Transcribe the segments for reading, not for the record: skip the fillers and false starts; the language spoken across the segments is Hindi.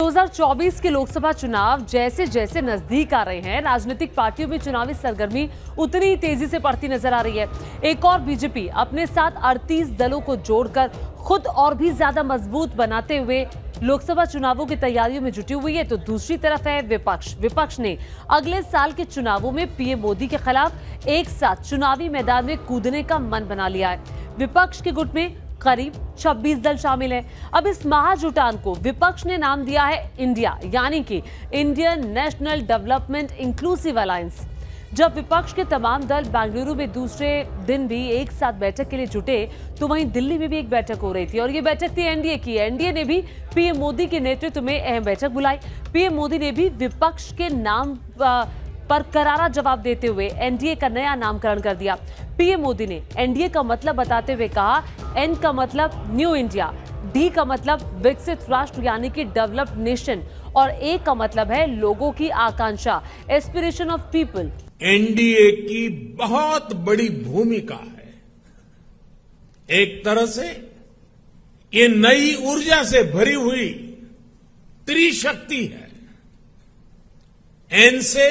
2024 के लोकसभा चुनाव जैसे जैसे नजदीक आ रहे हैं, राजनीतिक पार्टियों में चुनावी सरगर्मी उतनी ही तेजी से बढ़ती नजर आ रही है। एक और बीजेपी अपने साथ 38 दलों को जोड़कर खुद और भी ज्यादा मजबूत बनाते हुए लोकसभा चुनावों की तैयारियों में जुटी हुई है, तो दूसरी तरफ है विपक्ष ने अगले साल के चुनावों में पीएम मोदी के खिलाफ एक साथ चुनावी मैदान में कूदने का मन बना लिया है। विपक्ष के गुट में करीब 26 दल शामिल हैं। अब इस महाजुटान को विपक्ष ने नाम दिया है इंडिया, यानी कि Indian national development inclusive alliance. जब विपक्ष के तमाम दल बेंगलुरु में दूसरे दिन भी एक साथ बैठक के लिए जुटे, तो वहीं दिल्ली में भी एक बैठक हो रही थी और ये बैठक थी एनडीए की। एनडीए ने भी पीएम मोदी के नेतृत्व में अहम बैठक बुलाई। पीएम मोदी ने भी विपक्ष के नाम पर करारा जवाब देते हुए एनडीए का नया नामकरण कर दिया। पीएम मोदी ने एनडीए का मतलब बताते हुए कहा, एन का मतलब न्यू इंडिया, डी का मतलब विकसित राष्ट्र यानी कि डेवलप्ड नेशन, और ए का मतलब है लोगों की आकांक्षा, एस्पिरेशन ऑफ पीपल। एनडीए की बहुत बड़ी भूमिका है। एक तरह से ये नई ऊर्जा से भरी हुई त्रिशक्ति है। एन से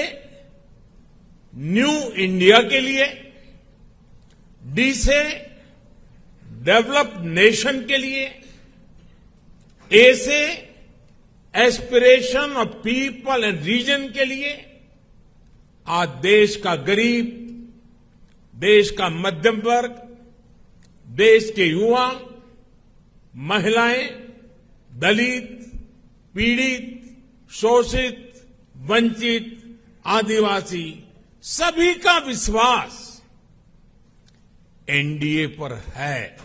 न्यू इंडिया के लिए, डी से डेवलप्ड नेशन के लिए, ए से aspiration of people and reason के लिए। आज देश का गरीब, देश का मध्यम वर्ग, देश के युवा, महिलाएं, दलित, पीड़ित, शोषित, वंचित, आदिवासी, सभी का विश्वास एनडीए पर है।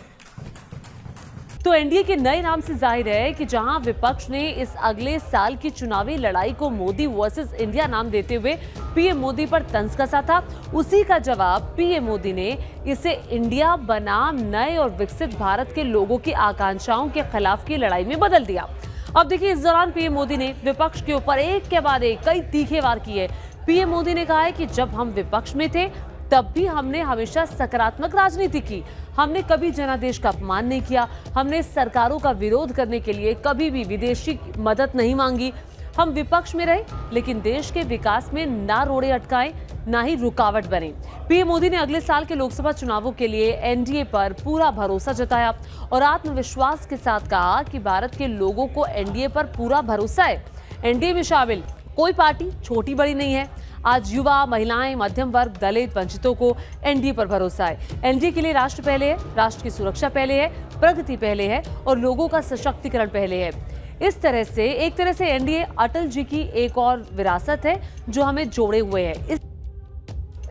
तो एनडीए के नए नाम से जाहिर है कि जहां विपक्ष ने इस अगले साल की चुनावी लड़ाई को मोदी वर्सेस इंडिया नाम देते हुए पीएम मोदी पर तंज कसा था, उसी का जवाब पीएम मोदी ने इसे इंडिया बनाम नए और विकसित भारत के लोगों की आकांक्षाओं के खिलाफ की लड़ाई में बदल दिया। अब देखिए, इस दौरान पीएम मोदी ने विपक्ष के ऊपर एक के बाद एक कई तीखे वार किए। पीएम मोदी ने कहा है कि जब हम विपक्ष में थे तब भी हमने हमेशा सकारात्मक राजनीति की, हमने कभी जनादेश का अपमान नहीं किया, हमने सरकारों का विरोध करने के लिए कभी भी विदेशी मदद नहीं मांगी। हम विपक्ष में रहे लेकिन देश के विकास में ना रोड़े अटकाए ना ही रुकावट बने। पीएम मोदी ने अगले साल के लोकसभा चुनावों के लिए एनडीए पर पूरा भरोसा जताया और आत्मविश्वास के साथ कहा कि भारत के लोगों को एनडीए पर पूरा भरोसा है। एनडीए में शामिल कोई पार्टी छोटी बड़ी नहीं है। आज युवा, महिलाएं, मध्यम वर्ग, दलित, वंचितों को एनडीए पर भरोसा है। एनडीए के लिए राष्ट्र पहले है, राष्ट्र की सुरक्षा पहले है, प्रगति पहले है और लोगों का सशक्तिकरण पहले है। इस तरह से एक तरह से एनडीए अटल जी की एक और विरासत है जो हमें जोड़े हुए है।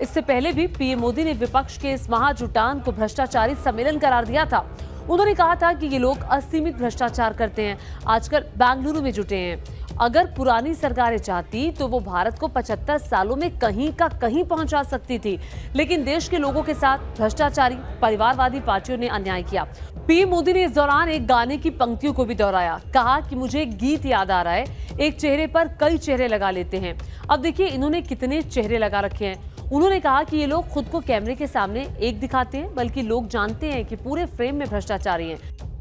इससे पहले भी पीएम मोदी ने विपक्ष के इस महाजुटान को भ्रष्टाचारी सम्मेलन करार दिया था। उन्होंने कहा था कि ये लोग असीमित भ्रष्टाचार करते हैं, आजकल बेंगलुरु में जुटे हैं। अगर पुरानी सरकारें चाहती तो वो भारत को 75 सालों में कहीं का कहीं पहुंचा सकती थी, लेकिन देश के लोगों के साथ भ्रष्टाचारी परिवारवादी पार्टियों ने अन्याय किया। पीएम मोदी ने इस दौरान एक गाने की पंक्तियों को भी दोहराया, कहा कि मुझे एक गीत याद आ रहा है, एक चेहरे पर कई चेहरे लगा लेते हैं। अब देखिए इन्होंने कितने चेहरे लगा रखे हैं। उन्होंने कहा कि ये लोग खुद को कैमरे के सामने एक दिखाते हैं, बल्कि लोग जानते हैं कि पूरे फ्रेम में भ्रष्टाचारी हैं।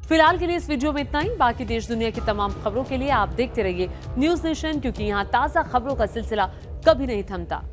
फिलहाल के लिए इस वीडियो में इतना ही। बाकी देश दुनिया की तमाम खबरों के लिए आप देखते रहिए न्यूज़ नेशन, क्योंकि यहाँ ताज़ा खबरों का सिलसिला कभी नहीं थमता।